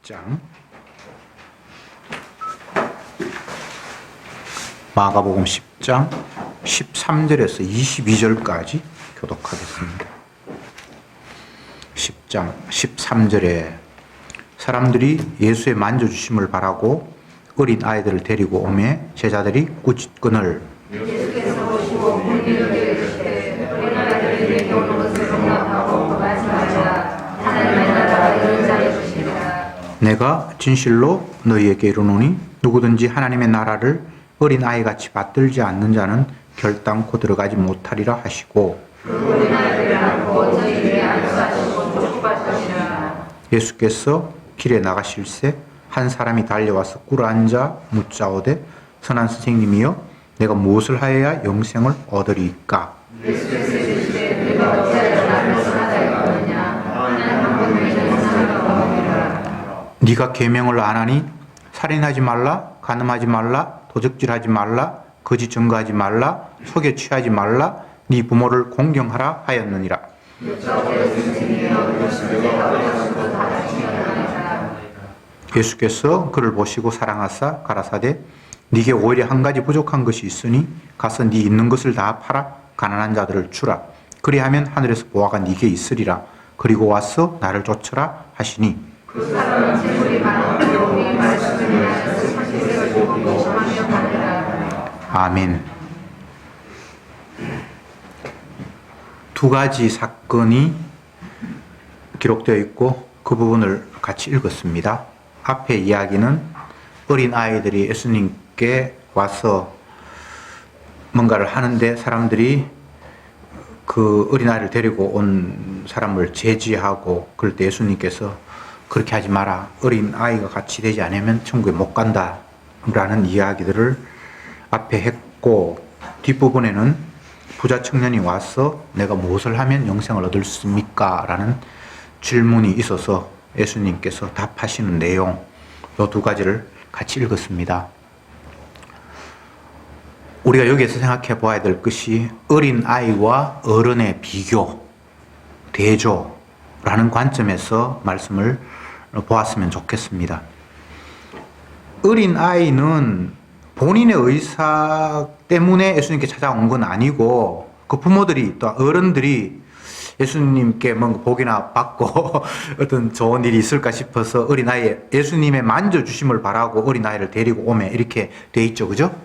10장 마가복음 10장 13절에서 22절까지 교독하겠습니다. 10장 13절에 사람들이 예수의 만져주심을 바라고 어린 아이들을 데리고 오매 제자들이 꾸짖거늘 예수께서 오시고 문을 열으시되 어린 아이들이 내게 오는 것을 용납하고 말씀하시라. 하나님의 나라가 이런 자의 것이니라. 내가 진실로 너희에게 이르노니 누구든지 하나님의 나라를 어린 아이같이 받들지 않는 자는 결단코 들어가지 못하리라 하시고 그 어린 아이들을 안고 저희 위에 안수하시고 축복하시니라. 예수께서 길에 나가실새 한 사람이 달려와서 꿇어앉아 묻자오되 선한 선생님이여 내가 무엇을 하여야 영생을 얻으리이까? 예수께서 이르시되 내가 어찌하여 나를 선하다 했거느냐. 하나님 한 분을 전선하라고 하니라. 네가 계명을 안 하니 살인하지 말라, 간음하지 말라, 도적질하지 말라, 거짓 증거하지 말라, 속여 취하지 말라, 네 부모를 공경하라 하였느니라. 예수께서 그를 보시고 사랑하사 가라사대 네게 오히려 한 가지 부족한 것이 있으니 가서 네 있는 것을 다 팔아 가난한 자들을 주라. 그리하면 하늘에서 보화가 네게 있으리라. 그리고 와서 나를 쫓으라 하시니 그 사람은 재물이 많았고 우리 말씀을 위하여서 상식을 주고 공정하며 가니라. 아멘. 두 가지 사건이 기록되어 있고 그 부분을 같이 읽었습니다. 앞에 이야기는 어린 아이들이 예수님께 와서 뭔가를 하는데 사람들이 그 어린 아이를 데리고 온 사람을 제지하고 그럴 때 예수님께서 그렇게 하지 마라. 어린 아이가 같이 되지 않으면 천국에 못 간다. 라는 이야기들을 앞에 했고 뒷부분에는 부자 청년이 와서 내가 무엇을 하면 영생을 얻을 수 있습니까? 라는 질문이 있어서 예수님께서 답하시는 내용 이 두 가지를 같이 읽었습니다. 우리가 여기에서 생각해 보아야 될 것이 어린 아이와 어른의 비교, 대조라는 관점에서 말씀을 보았으면 좋겠습니다. 어린 아이는 본인의 의사 때문에 예수님께 찾아온 건 아니고 그 부모들이 또 어른들이 예수님께 뭔가 복이나 받고 어떤 좋은 일이 있을까 싶어서 어린아이 예수님의 만져주심을 바라고 어린아이를 데리고 오매 이렇게 돼 있죠. 그죠?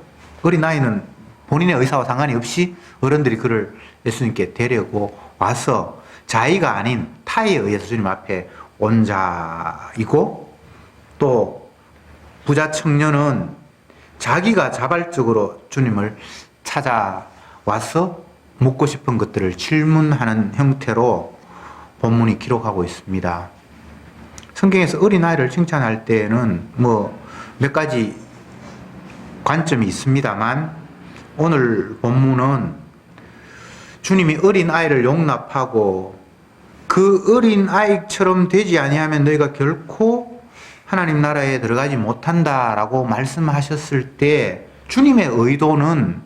어린아이는 본인의 의사와 상관이 없이 어른들이 그를 예수님께 데리고 와서 자의가 아닌 타의에 의해서 주님 앞에 온 자이고 또 부자 청년은 자기가 자발적으로 주님을 찾아와서 묻고 싶은 것들을 질문하는 형태로 본문이 기록하고 있습니다. 성경에서 어린아이를 칭찬할 때에는 몇 가지 관점이 있습니다만 오늘 본문은 주님이 어린아이를 용납하고 그 어린아이처럼 되지 아니하면 너희가 결코 하나님 나라에 들어가지 못한다라고 말씀하셨을 때 주님의 의도는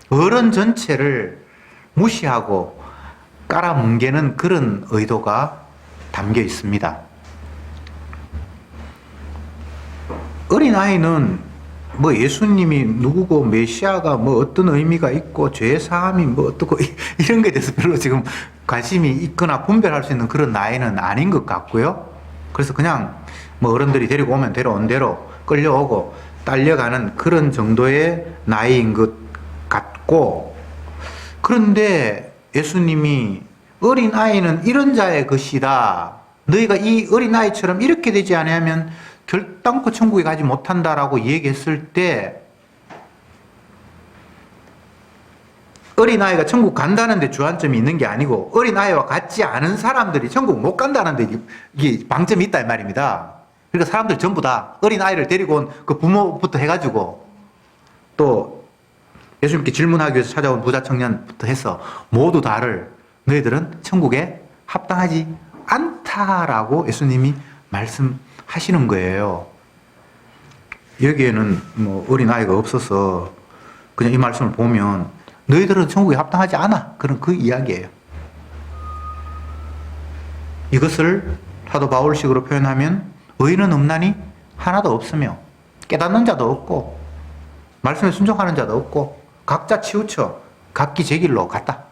어른 전체를 무시하고 깔아뭉개는 그런 의도가 담겨 있습니다. 어린아이는 예수님이 누구고 메시아가 어떤 의미가 있고 죄사함이 어떻고 이런 것에 대해서 별로 지금 관심이 있거나 분별할 수 있는 그런 나이는 아닌 것 같고요. 그래서 그냥 어른들이 데리고 오면 데려온 대로 끌려오고 딸려가는 그런 정도의 나이인 것 같고 그런데 예수님이 어린아이는 이런 자의 것이다. 너희가 이 어린아이처럼 이렇게 되지 않으면 결단코 천국에 가지 못한다라고 얘기했을 때 어린아이가 천국 간다는 데 주안점이 있는 게 아니고 어린아이와 같지 않은 사람들이 천국 못 간다는 데 이게 방점이 있다 이 말입니다. 그러니까 사람들 전부 다 어린아이를 데리고 온 그 부모부터 해가지고 또 예수님께 질문하기 위해서 찾아온 부자 청년부터 해서 모두 다를 너희들은 천국에 합당하지 않다라고 예수님이 말씀하시는 거예요. 여기에는 어린아이가 없어서 그냥 이 말씀을 보면 너희들은 천국에 합당하지 않아. 그런 그 이야기예요. 이것을 사도 바울식으로 표현하면 의인은 없나니? 하나도 없으며 깨닫는 자도 없고 말씀에 순종하는 자도 없고 각자 치우쳐 각기 제 길로 갔다.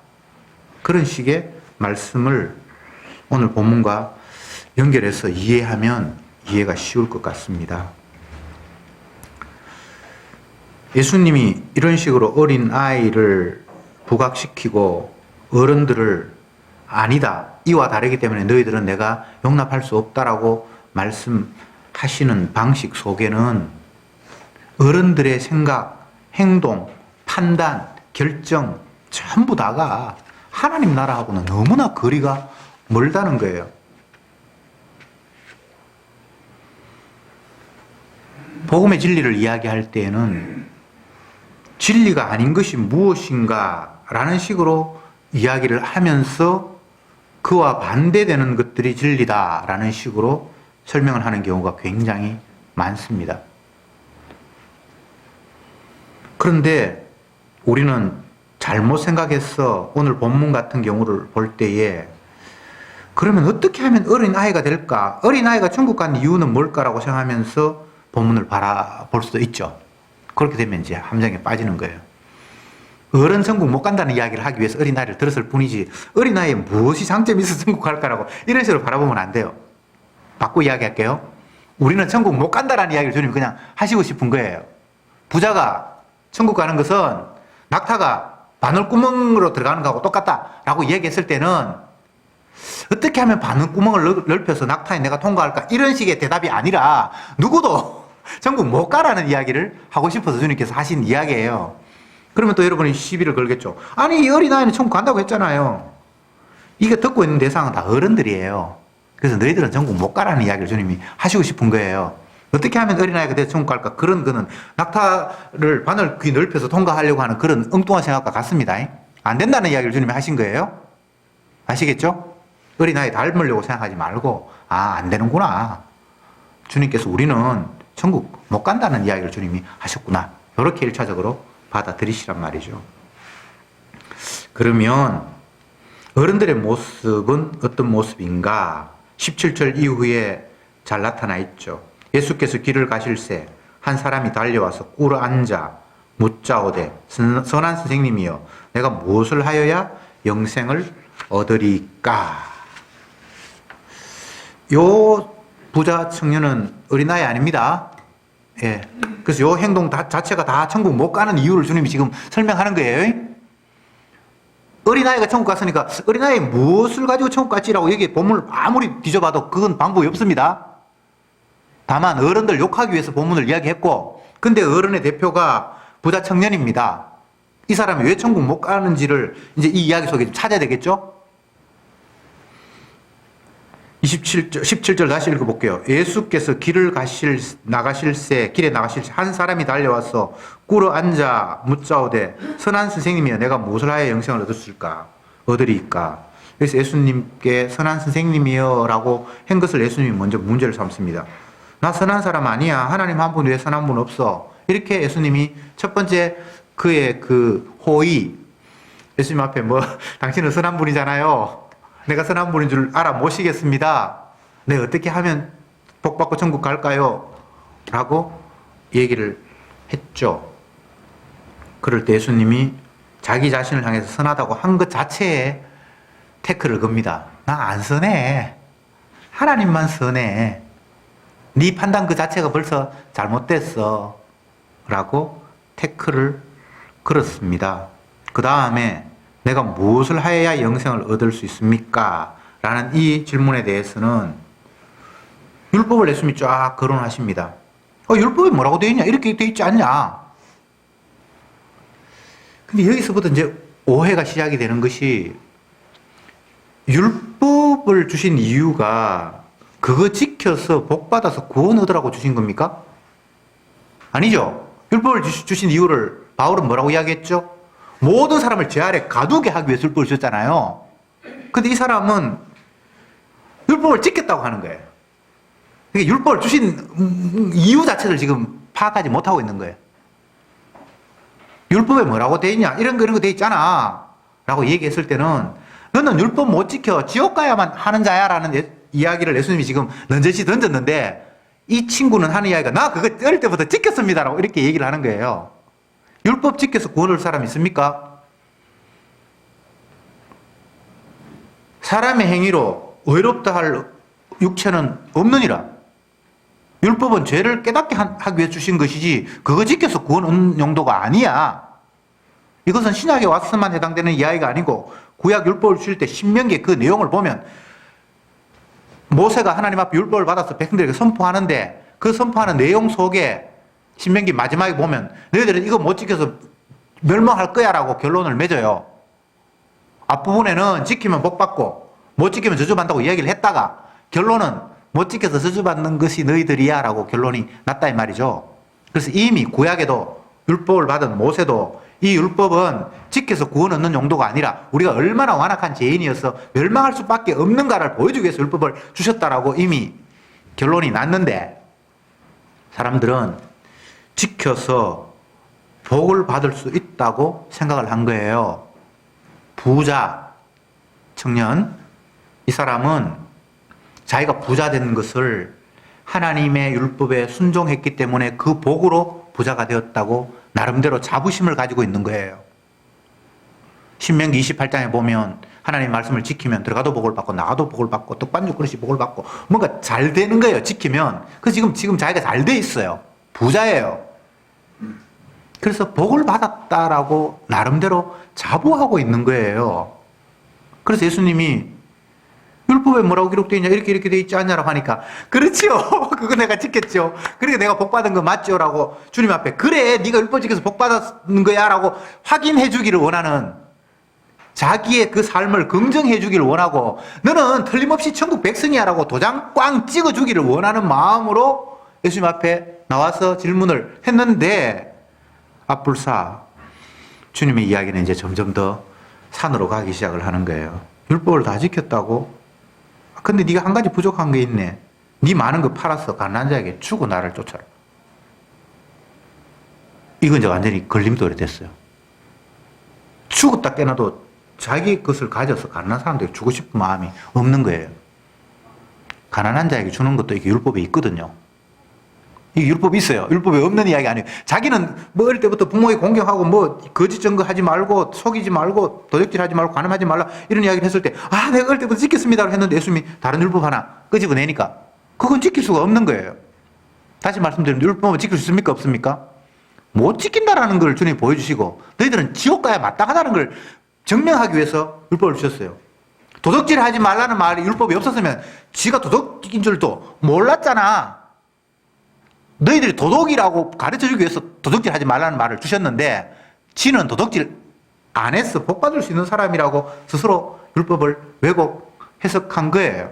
그런 식의 말씀을 오늘 본문과 연결해서 이해하면 이해가 쉬울 것 같습니다. 예수님이 이런 식으로 어린 아이를 부각시키고 어른들을 아니다, 이와 다르기 때문에 너희들은 내가 용납할 수 없다라고 말씀하시는 방식 속에는 어른들의 생각, 행동, 판단, 결정 전부 다가 하나님 나라하고는 너무나 거리가 멀다는 거예요. 복음의 진리를 이야기할 때에는 진리가 아닌 것이 무엇인가 라는 식으로 이야기를 하면서 그와 반대되는 것들이 진리다라는 식으로 설명을 하는 경우가 굉장히 많습니다. 그런데 우리는 잘못 생각해서 오늘 본문 같은 경우를 볼 때에 그러면 어떻게 하면 어린아이가 될까? 어린아이가 천국 가는 이유는 뭘까라고 생각하면서 본문을 바라볼 수도 있죠. 그렇게 되면 이제 함정에 빠지는 거예요. 어른 천국 못 간다는 이야기를 하기 위해서 어린아이를 들었을 뿐이지 어린아이에 무엇이 장점이 있어서 천국 갈까라고 이런 식으로 바라보면 안 돼요. 바꿔 이야기할게요. 우리는 천국 못 간다라는 이야기를 주님이 그냥 하시고 싶은 거예요. 부자가 천국 가는 것은 낙타가 바늘구멍으로 들어가는 거하고 똑같다라고 얘기했을 때는 어떻게 하면 바늘구멍을 넓혀서 낙타에 내가 통과할까 이런 식의 대답이 아니라 누구도 천국 못 가라는 이야기를 하고 싶어서 주님께서 하신 이야기예요. 그러면 또 여러분이 시비를 걸겠죠. 아니 이 어린아이는 천국 간다고 했잖아요. 이게 듣고 있는 대상은 다 어른들이에요. 그래서 너희들은 천국 못 가라는 이야기를 주님이 하시고 싶은 거예요. 어떻게 하면 어린아이가 돼서 천국 갈까? 그런 거는 낙타를 바늘 귀 넓혀서 통과하려고 하는 그런 엉뚱한 생각과 같습니다. 안 된다는 이야기를 주님이 하신 거예요. 아시겠죠? 어린아이 닮으려고 생각하지 말고 안 되는구나. 주님께서 우리는 천국 못 간다는 이야기를 주님이 하셨구나. 이렇게 1차적으로 받아들이시란 말이죠. 그러면 어른들의 모습은 어떤 모습인가? 17절 이후에 잘 나타나 있죠. 예수께서 길을 가실새 한 사람이 달려와서 꿇어 앉아 묻자오되 선한 선생님이여 내가 무엇을 하여야 영생을 얻으리까? 요 부자 청년은 어린아이 아닙니다. 예. 그래서 요 행동 자체가 다 천국 못 가는 이유를 주님이 지금 설명하는 거예요. 어린아이가 천국 갔으니까 어린아이 무엇을 가지고 천국 갔지라고 여기 본문을 아무리 뒤져봐도 그건 방법이 없습니다. 다만 어른들 욕하기 위해서 본문을 이야기했고, 근데 어른의 대표가 부자 청년입니다. 이 사람이 왜 천국 못 가는지를 이제 이 이야기 속에 찾아야 되겠죠? 17절 다시 읽어볼게요. 예수께서 길에 나가실 새 한 사람이 달려와서 꿇어 앉아 묻자오되 선한 선생님이여 내가 무엇을 하여 영생을 얻으리까? 그래서 예수님께 선한 선생님이여 라고 한 것을 예수님이 먼저 문제를 삼습니다. 나 선한 사람 아니야. 하나님 한 분 외에 선한 분 없어. 이렇게 예수님이 첫 번째 그의 그 호의, 예수님 앞에 당신은 선한 분이잖아요. 내가 선한 분인 줄 알아 모시겠습니다. 내가 어떻게 하면 복받고 천국 갈까요? 라고 얘기를 했죠. 그럴 때 예수님이 자기 자신을 향해서 선하다고 한 것 자체에 태클을 겁니다. 나 안 선해. 하나님만 선해. 네 판단 그 자체가 벌써 잘못됐어. 라고 태클을 걸었습니다. 그 다음에 내가 무엇을 하여야 영생을 얻을 수 있습니까? 라는 이 질문에 대해서는 율법을 예수님이 쫙 거론하십니다. 율법이 뭐라고 되어 있냐? 이렇게 되어 있지 않냐? 근데 여기서부터 이제 오해가 시작이 되는 것이 율법을 주신 이유가 그거 지켜서 복받아서 구원 얻으라고 주신 겁니까? 아니죠. 율법을 주신 이유를 바울은 뭐라고 이야기했죠? 모든 사람을 제 아래 가두게 하기 위해서 율법을 주셨잖아요. 근데 이 사람은 율법을 지켰다고 하는 거예요. 그러니까 율법을 주신 이유 자체를 지금 파악하지 못하고 있는 거예요. 율법에 뭐라고 돼 있냐? 이런 거 돼 있잖아. 라고 얘기했을 때는 너는 율법 못 지켜. 지옥 가야만 하는 자야. 라는 이야기를 예수님이 지금 넌저시 던졌는데 이 친구는 하는 이야기가 나 그거 어릴 때부터 지켰습니다라고 이렇게 얘기를 하는 거예요. 율법 지켜서 구원을 사람 있습니까? 사람의 행위로 의롭다 할 육체는 없느니라. 율법은 죄를 깨닫게 하기 위해 주신 것이지 그거 지켜서 구원 얻는 용도가 아니야. 이것은 신약에 와서만 해당되는 이야기가 아니고 구약 율법을 주실 때 신명기의 그 내용을 보면 모세가 하나님 앞에 율법을 받아서 백성들에게 선포하는데 그 선포하는 내용 속에 신명기 마지막에 보면 너희들은 이거 못 지켜서 멸망할 거야 라고 결론을 맺어요. 앞부분에는 지키면 복 받고 못 지키면 저주받는다고 이야기를 했다가 결론은 못 지켜서 저주받는 것이 너희들이야 라고 결론이 났다 이 말이죠. 그래서 이미 구약에도 율법을 받은 모세도 이 율법은 지켜서 구원 얻는 용도가 아니라 우리가 얼마나 완악한 죄인이어서 멸망할 수밖에 없는가를 보여주기 위해서 율법을 주셨다라고 이미 결론이 났는데 사람들은 지켜서 복을 받을 수 있다고 생각을 한 거예요. 부자 청년, 이 사람은 자기가 부자 된 것을 하나님의 율법에 순종했기 때문에 그 복으로 부자가 되었다고 나름대로 자부심을 가지고 있는 거예요. 신명기 28장에 보면 하나님 말씀을 지키면 들어가도 복을 받고 나가도 복을 받고 떡반죽 그릇이 복을 받고 뭔가 잘 되는 거예요. 지키면. 그래서 지금 자기가 잘 돼 있어요. 부자예요. 그래서 복을 받았다라고 나름대로 자부하고 있는 거예요. 그래서 예수님이 율법에 뭐라고 기록되어 있냐 이렇게 되어 있지 않냐라고 하니까 그렇지요. 그거 내가 지켰죠. 그러니까 내가 복 받은 거 맞죠? 라고 주님 앞에 그래 네가 율법 지켜서 복 받았는 거야 라고 확인해 주기를 원하는 자기의 그 삶을 긍정해 주기를 원하고 너는 틀림없이 천국 백성이야 라고 도장 꽝 찍어 주기를 원하는 마음으로 예수님 앞에 나와서 질문을 했는데 앞불사 주님의 이야기는 이제 점점 더 산으로 가기 시작을 하는 거예요. 율법을 다 지켰다고? 근데 네가 한 가지 부족한 게 있네. 네 많은 거 팔아서 가난한 자에게 주고 나를 쫓아라. 이건 이제 완전히 걸림돌이 됐어요. 죽었다 깨나도 자기 것을 가져서 가난한 사람들에게 주고 싶은 마음이 없는 거예요. 가난한 자에게 주는 것도 이게 율법에 있거든요. 이게 율법이 있어요. 율법에 없는 이야기 아니에요. 자기는 뭐 어릴 때부터 부모에 공경하고 뭐 거짓 증거하지 말고 속이지 말고 도적질하지 말고 간음하지 말라 이런 이야기를 했을 때 내가 어릴 때부터 지켰습니다라고 했는데 예수님이 다른 율법 하나 끄집어내니까 그건 지킬 수가 없는 거예요. 다시 말씀드리면 율법은 지킬 수 있습니까? 없습니까? 못 지킨다라는 걸 주님이 보여주시고 너희들은 지옥 가야 마땅하다는 걸 증명하기 위해서 율법을 주셨어요. 도둑질하지 말라는 말이 율법이 없었으면 지가 도둑인 줄도 몰랐잖아. 너희들이 도둑이라고 가르쳐주기 위해서 도둑질하지 말라는 말을 주셨는데 지는 도둑질 안 했어. 복 받을 수 있는 사람이라고 스스로 율법을 왜곡 해석한 거예요.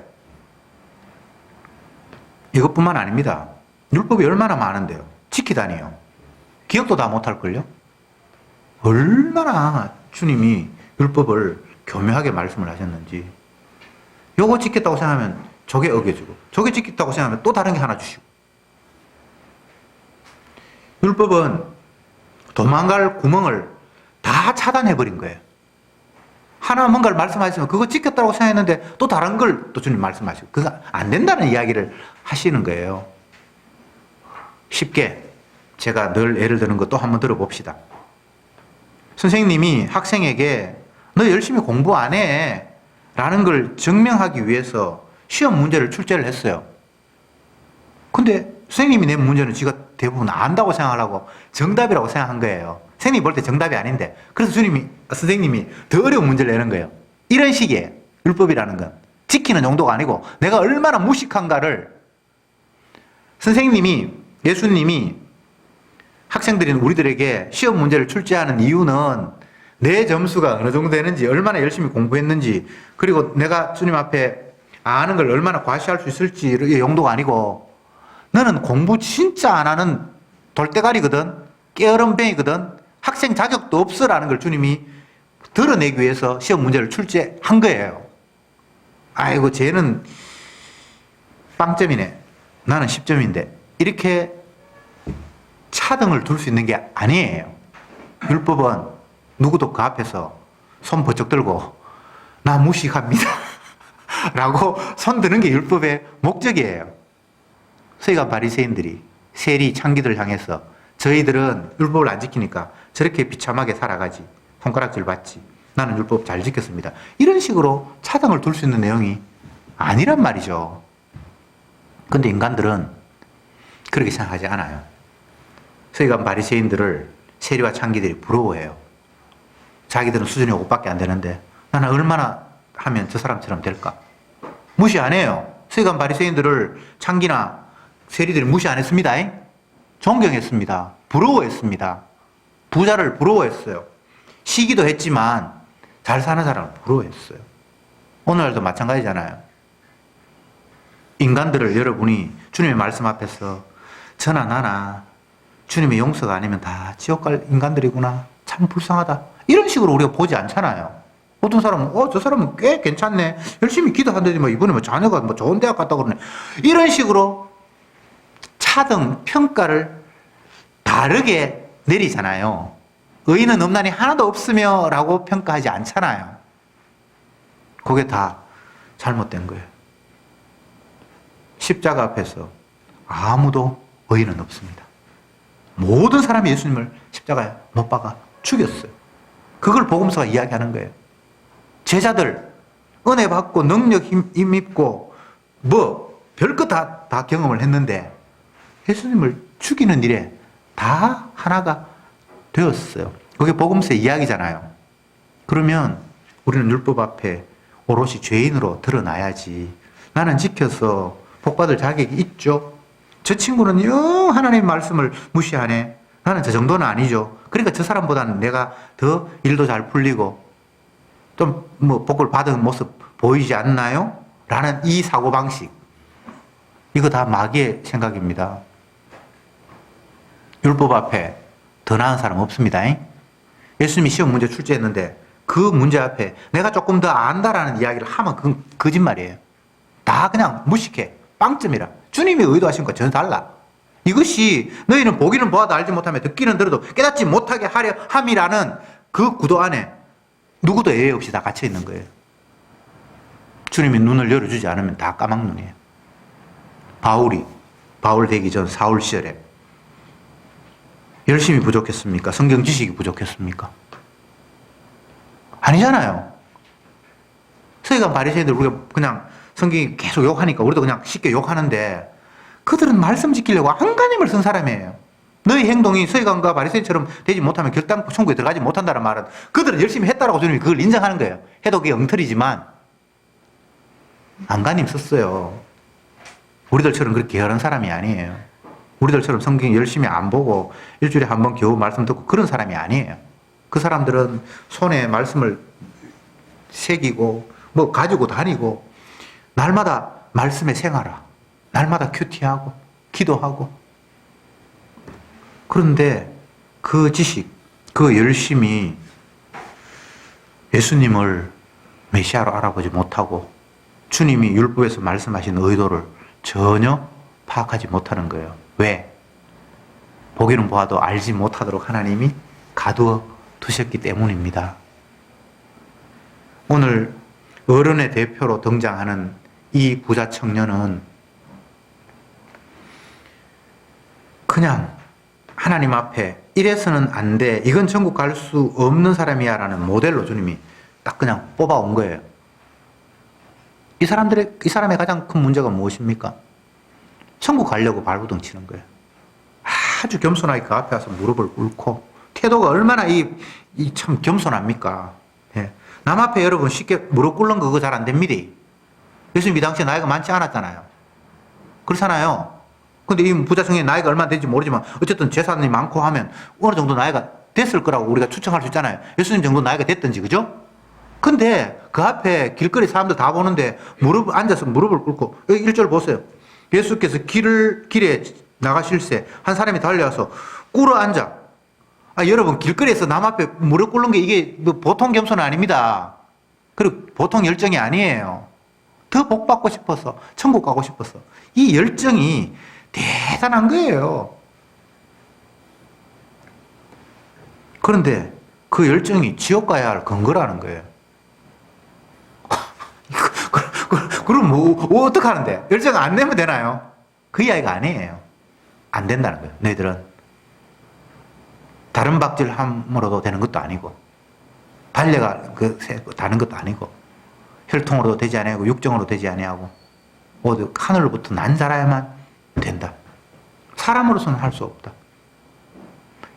이것뿐만 아닙니다. 율법이 얼마나 많은데요. 지키다니요. 기억도 다 못할걸요. 얼마나 주님이 율법을 교묘하게 말씀을 하셨는지. 요거 지켰다고 생각하면 저게 어겨주고 저게 지켰다고 생각하면 또 다른 게 하나 주시고. 율법은 도망갈 구멍을 다 차단해버린 거예요. 하나 뭔가를 말씀하시면 그거 지켰다고 생각했는데 또 다른 걸 또 주님 말씀하시고 그거 안 된다는 이야기를 하시는 거예요. 쉽게 제가 늘 예를 드는 거 또 한번 들어봅시다. 선생님이 학생에게 너 열심히 공부 안 해 라는 걸 증명하기 위해서 시험 문제를 출제를 했어요. 근데 선생님이 낸 문제는 지가 대부분 안다고 생각하고 정답이라고 생각한 거예요. 선생님이 볼 때 정답이 아닌데 그래서 선생님이 더 어려운 문제를 내는 거예요. 이런 식의 율법이라는 건 지키는 정도가 아니고 내가 얼마나 무식한가를 선생님이 예수님이 학생들인 우리들에게 시험 문제를 출제하는 이유는 내 점수가 어느 정도 되는지 얼마나 열심히 공부했는지 그리고 내가 주님 앞에 아는 걸 얼마나 과시할 수 있을지의 용도가 아니고 너는 공부 진짜 안 하는 돌대가리거든 깨어름뱅이거든 학생 자격도 없어라는 걸 주님이 드러내기 위해서 시험 문제를 출제한 거예요. 아이고 쟤는 빵점이네 나는 10점인데 이렇게 차등을 둘 수 있는 게 아니에요. 율법은 누구도 그 앞에서 손 버쩍 들고 나 무식합니다 라고 손 드는 게 율법의 목적이에요. 서기관 바리새인들이 세리 창기들을 향해서 저희들은 율법을 안 지키니까 저렇게 비참하게 살아가지, 손가락질 받지, 나는 율법 잘 지켰습니다, 이런 식으로 차등을 둘 수 있는 내용이 아니란 말이죠. 근데 인간들은 그렇게 생각하지 않아요. 서기관 바리새인들을 세리와 창기들이 부러워해요. 자기들은 수준이 5밖에 안 되는데 나는 얼마나 하면 저 사람처럼 될까? 무시 안 해요. 서기관 바리새인들을 창기나 세리들이 무시 안 했습니다. 존경했습니다. 부러워했습니다. 부자를 부러워했어요. 시기도 했지만 잘 사는 사람을 부러워했어요. 오늘날도 마찬가지잖아요. 인간들을 여러분이 주님의 말씀 앞에서 저나 나나 주님의 용서가 아니면 다 지옥 갈 인간들이구나, 참 불쌍하다, 이런 식으로 우리가 보지 않잖아요. 어떤 사람은 저 사람은 꽤 괜찮네, 열심히 기도한다지 뭐 이번에 뭐 자녀가 뭐 좋은 대학 갔다 그러네, 이런 식으로 차등 평가를 다르게 내리잖아요. 의인은 없나니 하나도 없으며 라고 평가하지 않잖아요. 그게 다 잘못된 거예요. 십자가 앞에서 아무도 의인은 없습니다. 모든 사람이 예수님을 십자가에 못 박아 죽였어요. 그걸 복음서가 이야기하는 거예요. 제자들 은혜 받고 능력 힘입고 뭐 별것 다 경험을 했는데 예수님을 죽이는 일에 다 하나가 되었어요. 그게 복음서의 이야기잖아요. 그러면 우리는 율법 앞에 오롯이 죄인으로 드러나야지. 나는 지켜서 복받을 자격이 있죠. 저 친구는 영 하나님의 말씀을 무시하네, 나는 저 정도는 아니죠. 그러니까 저 사람보다는 내가 더 일도 잘 풀리고 좀 뭐 복을 받은 모습 보이지 않나요? 라는 이 사고방식, 이거 다 마귀의 생각입니다. 율법 앞에 더 나은 사람 없습니다. 예수님이 시험 문제 출제했는데 그 문제 앞에 내가 조금 더 안다라는 이야기를 하면 그건 거짓말이에요. 다 그냥 무식해, 빵점이라. 주님이 의도하신 것 전혀 달라. 이것이 너희는 보기는 보아도 알지 못하며 듣기는 들어도 깨닫지 못하게 하려 함이라는 그 구도 안에 누구도 예외 없이 다 갇혀 있는 거예요. 주님이 눈을 열어주지 않으면 다 까막눈이에요. 바울 되기 전 사울 시절에 열심히 부족했습니까? 성경 지식이 부족했습니까? 아니잖아요. 서기관 바리새인들 우리가 그냥 성경이 계속 욕하니까 우리도 그냥 쉽게 욕하는데 그들은 말씀 지키려고 안간힘을 쓴 사람이에요. 너희 행동이 서기관과 바리새인처럼 되지 못하면 결단 천국에 들어가지 못한다는 말은 그들은 열심히 했다라고 주님이 그걸 인정하는 거예요. 해도 그게 엉터리지만 안간힘 썼어요. 우리들처럼 그렇게 게으른 사람이 아니에요. 우리들처럼 성경 열심히 안 보고 일주일에 한 번 겨우 말씀 듣고 그런 사람이 아니에요. 그 사람들은 손에 말씀을 새기고 뭐 가지고 다니고 날마다 말씀에 생활하, 날마다 큐티하고 기도하고. 그런데 그 지식, 그 열심이 예수님을 메시아로 알아보지 못하고 주님이 율법에서 말씀하신 의도를 전혀 파악하지 못하는 거예요. 왜? 보기는 보아도 알지 못하도록 하나님이 가두어 두셨기 때문입니다. 오늘 어른의 대표로 등장하는 이 부자 청년은 그냥 하나님 앞에 이래서는 안 돼, 이건 천국 갈 수 없는 사람이야 라는 모델로 주님이 딱 그냥 뽑아온 거예요. 이 사람의 가장 큰 문제가 무엇입니까? 천국 가려고 발부둥 치는 거예요. 아주 겸손하게 그 앞에 와서 무릎을 꿇고, 태도가 얼마나 참 겸손합니까? 예. 남 앞에 여러분 쉽게 무릎 꿇는 거 그거 잘 안 됩니다. 예수님 이 당시에 나이가 많지 않았잖아요. 그렇잖아요. 근데 이 부자 청년이 나이가 얼마나 되는지 모르지만 어쨌든 재산이 많고 하면 어느 정도 나이가 됐을 거라고 우리가 추정할 수 있잖아요. 예수님 정도 나이가 됐든지, 그죠? 근데 그 앞에 길거리 사람들 다 보는데 앉아서 무릎을 꿇고, 여기 1절 보세요. 예수께서 길에 나가실새 한 사람이 달려와서 꿇어 앉아. 여러분, 길거리에서 남 앞에 무릎 꿇는 게 이게 뭐 보통 겸손은 아닙니다. 그리고 보통 열정이 아니에요. 더 복 받고 싶어서, 천국 가고 싶어서. 이 열정이 대단한 거예요. 그런데 그 열정이 지옥 가야 할 근거라는 거예요. 그럼 뭐 어떡하는데? 열정 안 내면 되나요? 그 이야기가 아니에요. 안 된다는 거예요. 너희들은 다른 박질 함으로도 되는 것도 아니고 달려가 다는 것도 아니고 혈통으로도 되지 아니하고 육정으로 되지 아니하고 모두 하늘로부터 난 자라야만 된다. 사람으로서는 할 수 없다.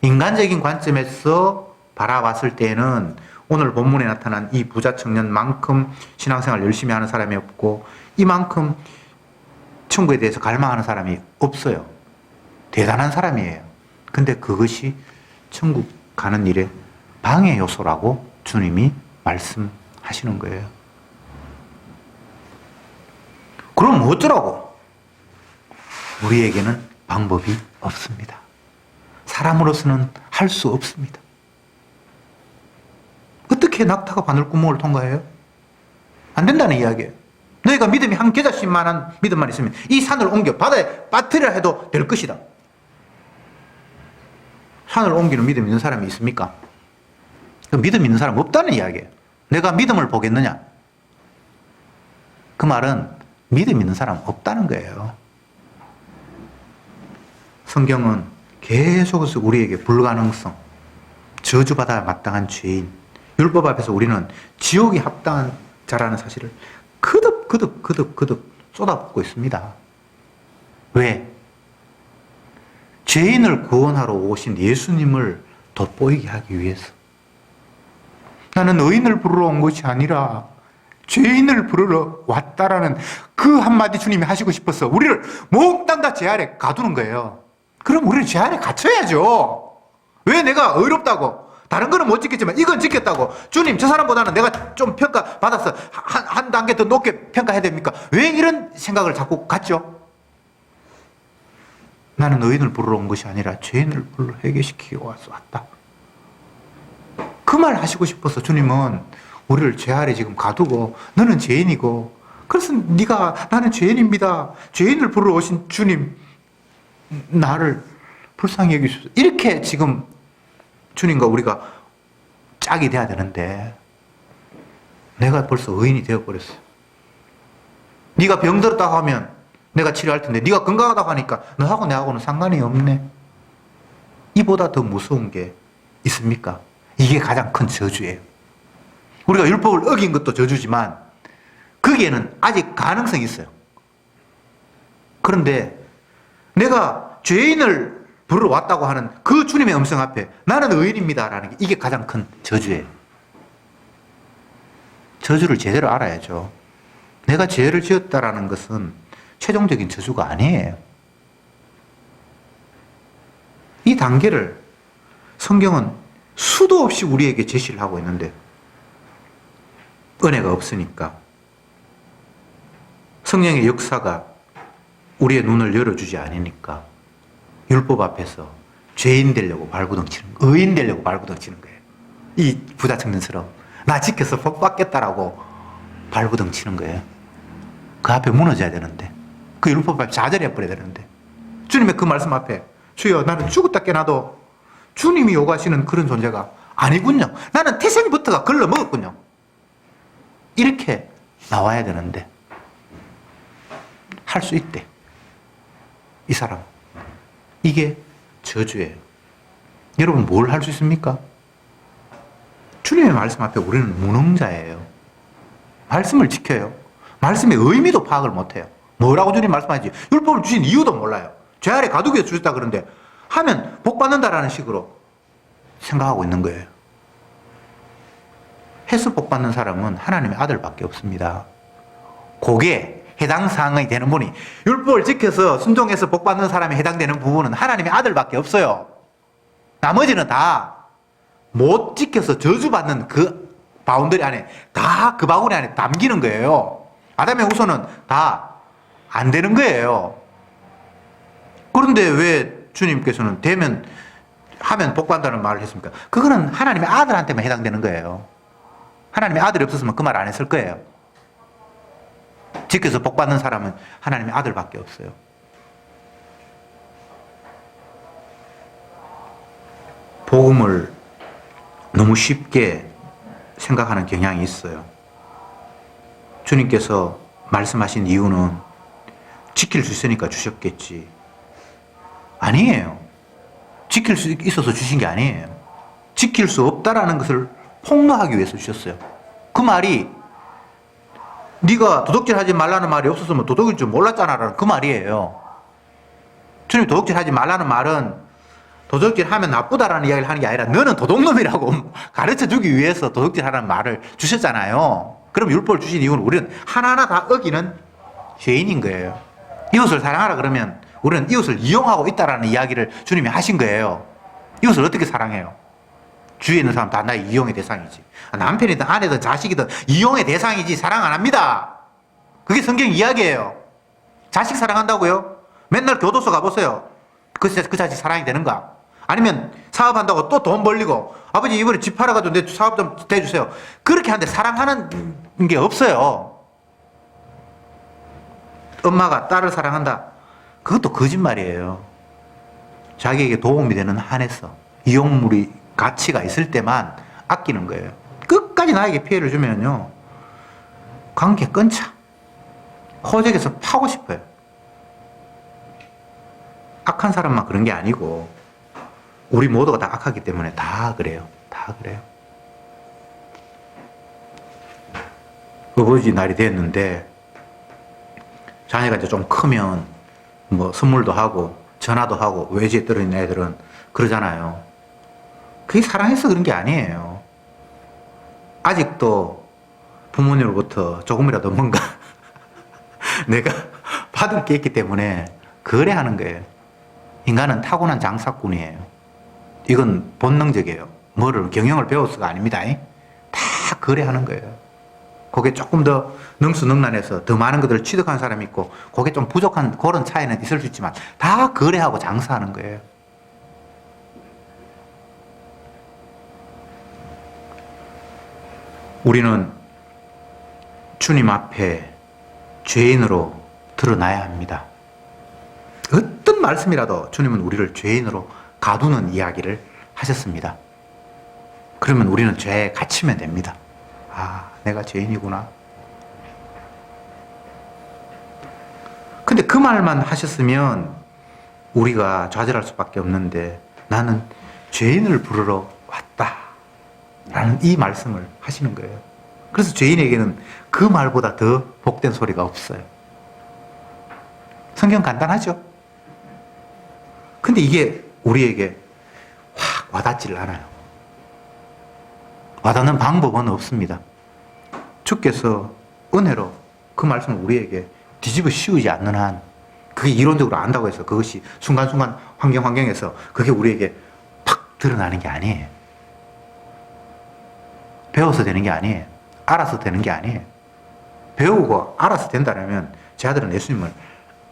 인간적인 관점에서 바라봤을 때는 오늘 본문에 나타난 이 부자 청년만큼 신앙생활 열심히 하는 사람이 없고 이만큼 천국에 대해서 갈망하는 사람이 없어요. 대단한 사람이에요. 근데 그것이 천국 가는 일에 방해 요소라고 주님이 말씀하시는 거예요. 그럼 어쩌라고? 우리에게는 방법이 없습니다. 사람으로서는 할 수 없습니다. 어떻게 낙타가 바늘구멍을 통과해요? 안 된다는 이야기예요. 너희가 믿음이 한 겨자씨만한 믿음만 있으면 이 산을 옮겨 바다에 빠뜨리라 해도 될 것이다. 산을 옮기는 믿음 있는 사람이 있습니까? 그 믿음 있는 사람 없다는 이야기예요. 내가 믿음을 보겠느냐? 그 말은 믿음 있는 사람 없다는 거예요. 성경은 계속해서 우리에게 불가능성, 저주받아야 마땅한 죄인, 율법 앞에서 우리는 지옥이 합당한 자라는 사실을 거듭 쏟아붓고 있습니다. 왜? 죄인을 구원하러 오신 예수님을 돋보이게 하기 위해서. 나는 의인을 부르러 온 것이 아니라 죄인을 부르러 왔다라는 그 한마디 주님이 하시고 싶어서 우리를 몽땅 다 죄 아래 가두는 거예요. 그럼 우리는 죄 아래 갇혀야죠. 왜 내가 의롭다고 다른 거는 못 지켰지만 이건 지켰다고 주님 저 사람보다는 내가 좀 평가받아서 한 단계 더 높게 평가해야 됩니까? 왜 이런 생각을 자꾸 갖죠? 나는 의인을 부르러 온 것이 아니라 죄인을 불러 회개시키고 왔다. 그 말 하시고 싶어서 주님은 우리를 죄 아래 지금 가두고 너는 죄인이고 그래서 나는 죄인입니다. 죄인을 부르러 오신 주님 나를 불쌍히 여기소서. 이렇게 지금 주님과 우리가 짝이 돼야 되는데 내가 벌써 의인이 되어버렸어요. 네가 병들었다고 하면 내가 치료할 텐데 네가 건강하다고 하니까 너하고 내하고는 상관이 없네. 이보다 더 무서운 게 있습니까? 이게 가장 큰 저주예요. 우리가 율법을 어긴 것도 저주지만 거기에는 아직 가능성이 있어요. 그런데 내가 죄인을 부르러 왔다고 하는 그 주님의 음성 앞에 나는 의인입니다라는 게 이게 가장 큰 저주예요. 저주를 제대로 알아야죠. 내가 죄를 지었다라는 것은 최종적인 저주가 아니에요. 이 단계를 성경은 수도 없이 우리에게 제시를 하고 있는데 은혜가 없으니까 성령의 역사가 우리의 눈을 열어주지 않으니까 율법 앞에서 죄인 되려고 발부둥 치는 거예요. 의인 되려고 발부둥 치는 거예요. 이 부자 청년처럼 나 지켜서 복 받겠다라고 발부둥 치는 거예요. 그 앞에 무너져야 되는데 그 율법 앞에 좌절해 버려야 되는데 주님의 그 말씀 앞에 주여 나는 죽었다 깨나도 주님이 요구하시는 그런 존재가 아니군요. 나는 태생부터가 걸러 먹었군요. 이렇게 나와야 되는데 할 수 있대. 이 사람. 이게 저주예요. 여러분 뭘 할 수 있습니까? 주님의 말씀 앞에 우리는 무능자예요. 말씀을 지켜요. 말씀의 의미도 파악을 못해요. 뭐라고 주님 말씀하지? 율법을 주신 이유도 몰라요. 죄 아래 가두기 위해서 주셨다 그러는데 하면 복 받는다라는 식으로 생각하고 있는 거예요. 해서 복 받는 사람은 하나님의 아들밖에 없습니다. 그게 해당 사항이 되는 분이 율법을 지켜서 순종해서 복 받는 사람이 해당되는 부분은 하나님의 아들밖에 없어요. 나머지는 다 못 지켜서 저주받는 그 바운더리 안에 다 그 바구니 안에 담기는 거예요. 아담의 후손은 다 안 되는 거예요. 그런데 왜 주님께서는 하면 복 받는다는 말을 했습니까? 그거는 하나님의 아들한테만 해당되는 거예요. 하나님의 아들이 없었으면 그 말 안 했을 거예요. 지켜서 복 받는 사람은 하나님의 아들밖에 없어요. 복음을 너무 쉽게 생각하는 경향이 있어요. 주님께서 말씀하신 이유는 지킬 수 있으니까 주셨겠지. 아니에요. 지킬 수 있어서 주신 게 아니에요. 지킬 수 없다라는 것을 폭로하기 위해서 주셨어요. 그 말이 네가 도둑질 하지 말라는 말이 없었으면 도둑일 줄 몰랐잖아라는 그 말이에요. 주님 도둑질 하지 말라는 말은 도둑질 하면 나쁘다라는 이야기를 하는 게 아니라 너는 도둑놈이라고 가르쳐 주기 위해서 도둑질 하라는 말을 주셨잖아요. 그럼 율법을 주신 이유는 우리는 하나하나 다 어기는 죄인인 거예요. 이웃을 사랑하라 그러면 우리는 이웃을 이용하고 있다라는 이야기를 주님이 하신 거예요. 이웃을 어떻게 사랑해요? 주위에 있는 사람 다 나의 이용의 대상이지. 남편이든 아내든 자식이든 이용의 대상이지 사랑 안 합니다. 그게 성경 이야기예요. 자식 사랑한다고요? 맨날 교도소 가보세요. 그 자식 사랑이 되는가? 아니면 사업한다고 또 돈 벌리고 아버지 이번에 집 팔아가지고 내 사업 좀 대주세요. 그렇게 하는데 사랑하는 게 없어요. 엄마가 딸을 사랑한다. 그것도 거짓말이에요. 자기에게 도움이 되는 한에서 이용물이 가치가 있을 때만 아끼는 거예요. 끝까지 나에게 피해를 주면요 관계 끊자. 호적에서 파고 싶어요. 악한 사람만 그런 게 아니고 우리 모두가 다 악하기 때문에 다 그래요. 다 그래요. 아버지 날이 됐는데 자녀가 이제 좀 크면 뭐 선물도 하고 전화도 하고 외지에 떨어진 애들은 그러잖아요. 그게 사랑해서 그런 게 아니에요. 아직도 부모님으로부터 조금이라도 뭔가 내가 받을 게 있기 때문에 거래하는 거예요. 인간은 타고난 장사꾼이에요. 이건 본능적이에요. 뭐를 경영을 배워서가 아닙니다. 다 거래하는 거예요. 그게 조금 더 능수능란해서 더 많은 것들을 취득한 사람이 있고 그게 좀 부족한 그런 차이는 있을 수 있지만 다 거래하고 장사하는 거예요. 우리는 주님 앞에 죄인으로 드러나야 합니다. 어떤 말씀이라도 주님은 우리를 죄인으로 가두는 이야기를 하셨습니다. 그러면 우리는 죄에 갇히면 됩니다. 아, 내가 죄인이구나. 근데 그 말만 하셨으면 우리가 좌절할 수밖에 없는데 나는 죄인을 부르러 왔다 라는 이 말씀을 하시는 거예요. 그래서 죄인에게는 그 말보다 더 복된 소리가 없어요. 성경 간단하죠? 근데 이게 우리에게 확 와닿지를 않아요. 와닿는 방법은 없습니다. 주께서 은혜로 그 말씀을 우리에게 뒤집어 씌우지 않는 한 그게 이론적으로 안다고 해서 그것이 순간순간 환경에서 그게 우리에게 팍 드러나는 게 아니에요. 배워서 되는 게 아니에요. 알아서 되는 게 아니에요. 배우고 알아서 된다면 제 아들은 예수님을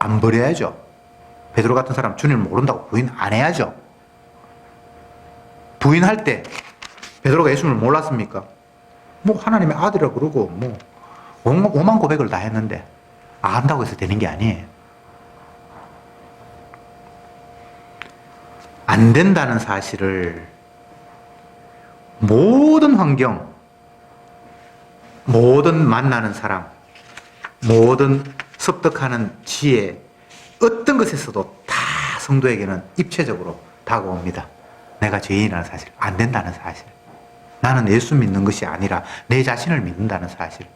안 버려야죠. 베드로 같은 사람 주님을 모른다고 부인 안 해야죠. 부인할 때 베드로가 예수님을 몰랐습니까? 뭐 하나님의 아들이라고 그러고 뭐 오만 고백을 다 했는데 안다고 해서 되는 게 아니에요. 안 된다는 사실을 모든 환경, 모든 만나는 사람, 모든 습득하는 지혜, 어떤 것에서도 다 성도에게는 입체적으로 다가옵니다. 내가 죄인이라는 사실, 안 된다는 사실. 나는 예수 믿는 것이 아니라 내 자신을 믿는다는 사실.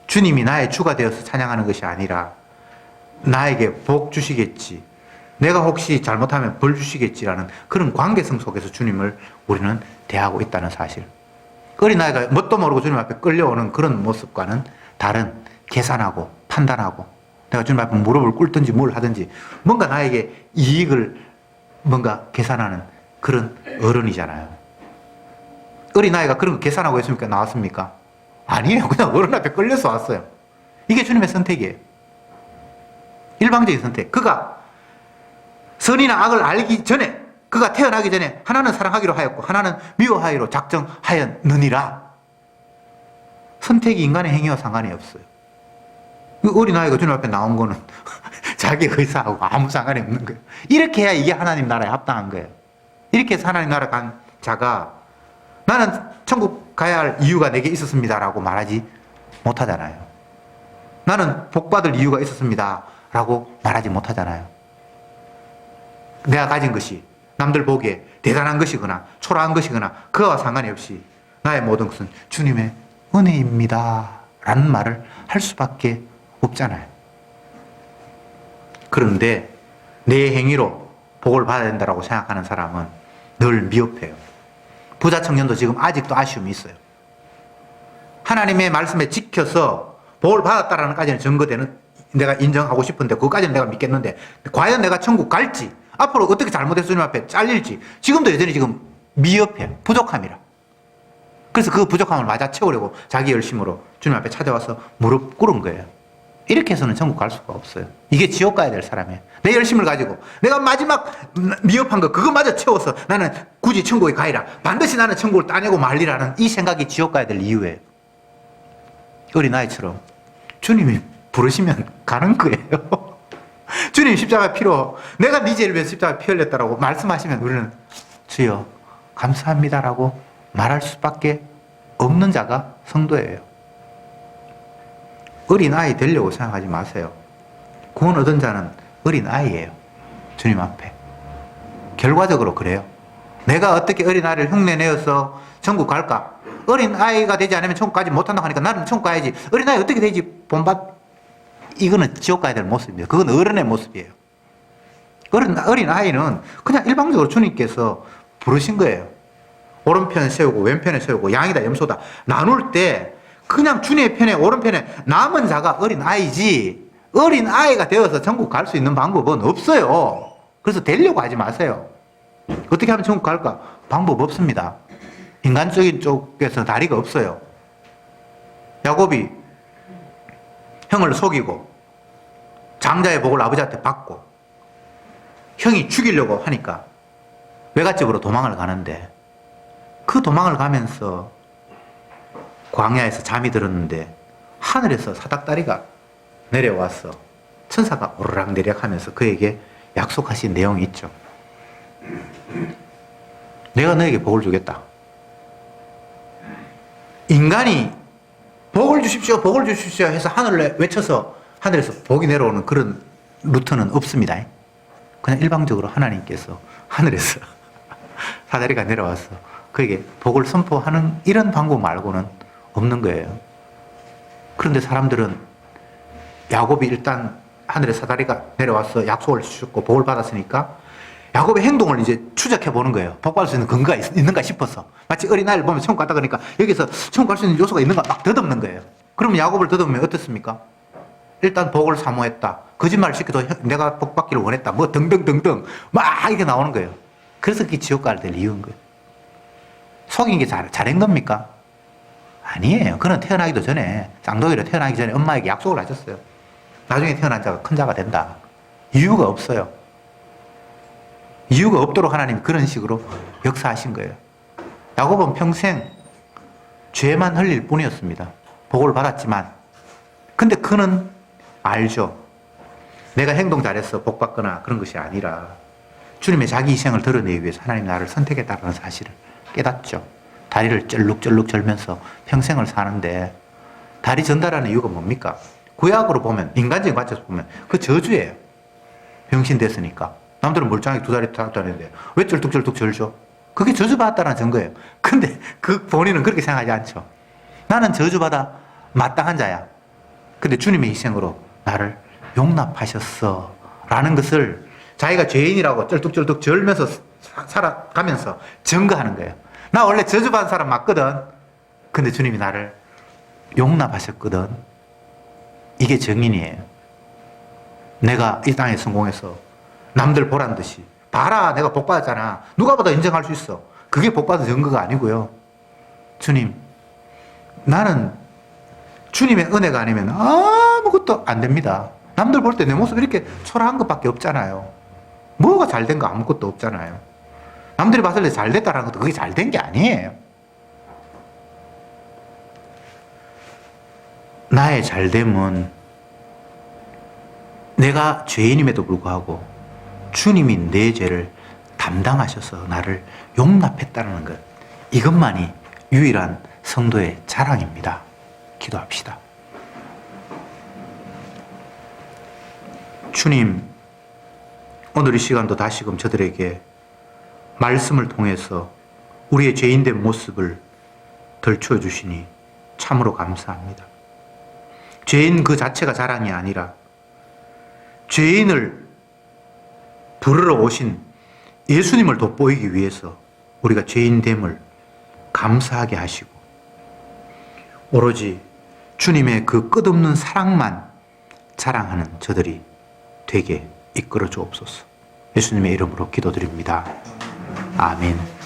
주님이 나의 주가 되어서 찬양하는 것이 아니라 나에게 복 주시겠지. 내가 혹시 잘못하면 벌 주시겠지라는 그런 관계성 속에서 주님을 우리는 대하고 있다는 사실. 어린아이가 뭣도 모르고 주님 앞에 끌려오는 그런 모습과는 다른 계산하고 판단하고 내가 주님 앞에 무릎을 꿇든지 뭘 하든지 뭔가 나에게 이익을 뭔가 계산하는 그런 어른이잖아요. 어린아이가 그런 거 계산하고 있습니까? 나왔습니까? 아니에요. 그냥 어른 앞에 끌려서 왔어요. 이게 주님의 선택이에요. 일방적인 선택. 그가 선이나 악을 알기 전에, 그가 태어나기 전에 하나는 사랑하기로 하였고 하나는 미워하기로 작정하였느니라. 선택이 인간의 행위와 상관이 없어요. 어린아이가 주님 앞에 나온 거는 자기 의사하고 아무 상관이 없는 거예요. 이렇게 해야 이게 하나님 나라에 합당한 거예요. 이렇게 해서 하나님 나라 간 자가 나는 천국 가야 할 이유가 내게 있었습니다라고 말하지 못하잖아요. 나는 복 받을 이유가 있었습니다 라고 말하지 못하잖아요. 내가 가진 것이 남들 보기에 대단한 것이거나 초라한 것이거나 그와 상관이 없이 나의 모든 것은 주님의 은혜입니다 라는 말을 할 수밖에 없잖아요. 그런데 내 행위로 복을 받아야 된다고 생각하는 사람은 늘 미흡해요. 부자 청년도 지금 아직도 아쉬움이 있어요. 하나님의 말씀에 지켜서 복을 받았다라는 까지는 증거되는 내가 인정하고 싶은데 그것까지는 내가 믿겠는데 과연 내가 천국 갈지 앞으로 어떻게 잘못해서 주님 앞에 잘릴지 지금도 여전히 지금 미흡해요. 부족함이라. 그래서 그 부족함을 맞아 채우려고 자기 열심으로 주님 앞에 찾아와서 무릎 꿇은 거예요. 이렇게 해서는 천국 갈 수가 없어요. 이게 지옥 가야 될 사람이에요. 내 열심을 가지고 내가 마지막 미흡한 거 그거마저 채워서 나는 굳이 천국에 가리라. 반드시 나는 천국을 따내고 말리라는 이 생각이 지옥 가야 될 이유예요. 어린아이처럼 주님이 부르시면 가는 거예요. 주님 십자가 피로 내가 네 죄를 위해서 십자가 피 흘렸다라고 말씀하시면 우리는 주여 감사합니다라고 말할 수밖에 없는 자가 성도예요. 어린아이 되려고 생각하지 마세요. 구원 얻은 자는 어린아이예요. 주님 앞에. 결과적으로 그래요. 내가 어떻게 어린아이를 흉내내어서 천국 갈까? 어린아이가 되지 않으면 천국 가지 못한다고 하니까 나는 천국 가야지. 어린아이 어떻게 되지? 본받 이거는 지옥 가야 될 모습입니다. 그건 어른의 모습이에요. 어린아이는 그냥 일방적으로 주님께서 부르신 거예요. 오른편에 세우고 왼편에 세우고 양이다 염소다 나눌 때 그냥 주님의 편에 오른편에 남은 자가 어린아이지 어린아이가 되어서 천국 갈 수 있는 방법은 없어요. 그래서 되려고 하지 마세요. 어떻게 하면 천국 갈까? 방법 없습니다. 인간적인 쪽에서 다리가 없어요. 야곱이 형을 속이고 장자의 복을 아버지한테 받고 형이 죽이려고 하니까 외갓집으로 도망을 가는데 그 도망을 가면서 광야에서 잠이 들었는데 하늘에서 사닥다리가 내려와서 천사가 오르락내리락 하면서 그에게 약속하신 내용이 있죠. 내가 너에게 복을 주겠다. 인간이 복을 주십시오, 복을 주십시오 해서 하늘을 외쳐서 하늘에서 복이 내려오는 그런 루트는 없습니다. 그냥 일방적으로 하나님께서 하늘에서 사다리가 내려와서 그에게 복을 선포하는 이런 방법 말고는 없는 거예요. 그런데 사람들은 야곱이 일단 하늘에 사다리가 내려와서 약속을 주셨고 복을 받았으니까 야곱의 행동을 이제 추적해 보는 거예요. 복 받을 수 있는 근거가 있는가 싶어서. 마치 어린아이를 보면 천국 갔다 그러니까 여기서 천국 갈 수 있는 요소가 있는가 막 더듬는 거예요. 그러면 야곱을 더듬으면 어떻습니까? 일단 복을 사모했다. 거짓말을 시켜도 내가 복 받기를 원했다. 뭐 등등등등 막 이렇게 나오는 거예요. 그래서 그게 지옥 가야 될 이유인 거예요. 속인 게 잘한 겁니까? 아니에요. 그는 태어나기도 전에 쌍둥이로 태어나기 전에 엄마에게 약속을 하셨어요. 나중에 태어난 자가 큰 자가 된다. 이유가 없어요. 이유가 없도록 하나님이 그런 식으로 역사하신 거예요. 야곱은 평생 죄만 흘릴 뿐이었습니다. 복을 받았지만 근데 그는 알죠. 내가 행동 잘해서 복 받거나 그런 것이 아니라 주님의 자기 희생을 드러내기 위해서 하나님 나를 선택했다는 사실을 깨닫죠. 다리를 쩔룩쩔룩 절면서 평생을 사는데 다리 전달하는 이유가 뭡니까? 구약으로 보면 인간적인 관점에서 보면 그 저주예요. 병신됐으니까. 남들은 멀쩡하게 두 다리 다 다니는데 왜 쩔뚝쩔뚝 절죠? 그게 저주받았다는 증거예요. 근데 그 본인은 그렇게 생각하지 않죠. 나는 저주받아 마땅한 자야. 근데 주님의 희생으로 나를 용납하셨어 라는 것을 자기가 죄인이라고 쩔뚝쩔뚝 절면서 살아가면서 증거하는 거예요. 나 원래 저주받은 사람 맞거든. 근데 주님이 나를 용납하셨거든. 이게 정인이에요. 내가 이 땅에 성공해서 남들 보란 듯이 봐라 내가 복 받았잖아. 누가 보다 인정할 수 있어. 그게 복 받은 증거가 아니고요. 주님 나는 주님의 은혜가 아니면 아무것도 안 됩니다. 남들 볼 때 내 모습이 이렇게 초라한 것밖에 없잖아요. 뭐가 잘된 거 아무것도 없잖아요. 남들이 봤을 때 잘됐다는 것도 그게 잘된 게 아니에요. 나의 잘됨은 내가 죄인임에도 불구하고 주님이 내 죄를 담당하셔서 나를 용납했다는 것. 이것만이 유일한 성도의 자랑입니다. 기도합시다. 주님, 오늘 이 시간도 다시금 저들에게 말씀을 통해서 우리의 죄인된 모습을 덜추어 주시니 참으로 감사합니다. 죄인 그 자체가 자랑이 아니라 죄인을 부르러 오신 예수님을 돋보이기 위해서 우리가 죄인됨을 감사하게 하시고 오로지 주님의 그 끝없는 사랑만 자랑하는 저들이 되게 이끌어 주옵소서. 예수님의 이름으로 기도드립니다. 아멘.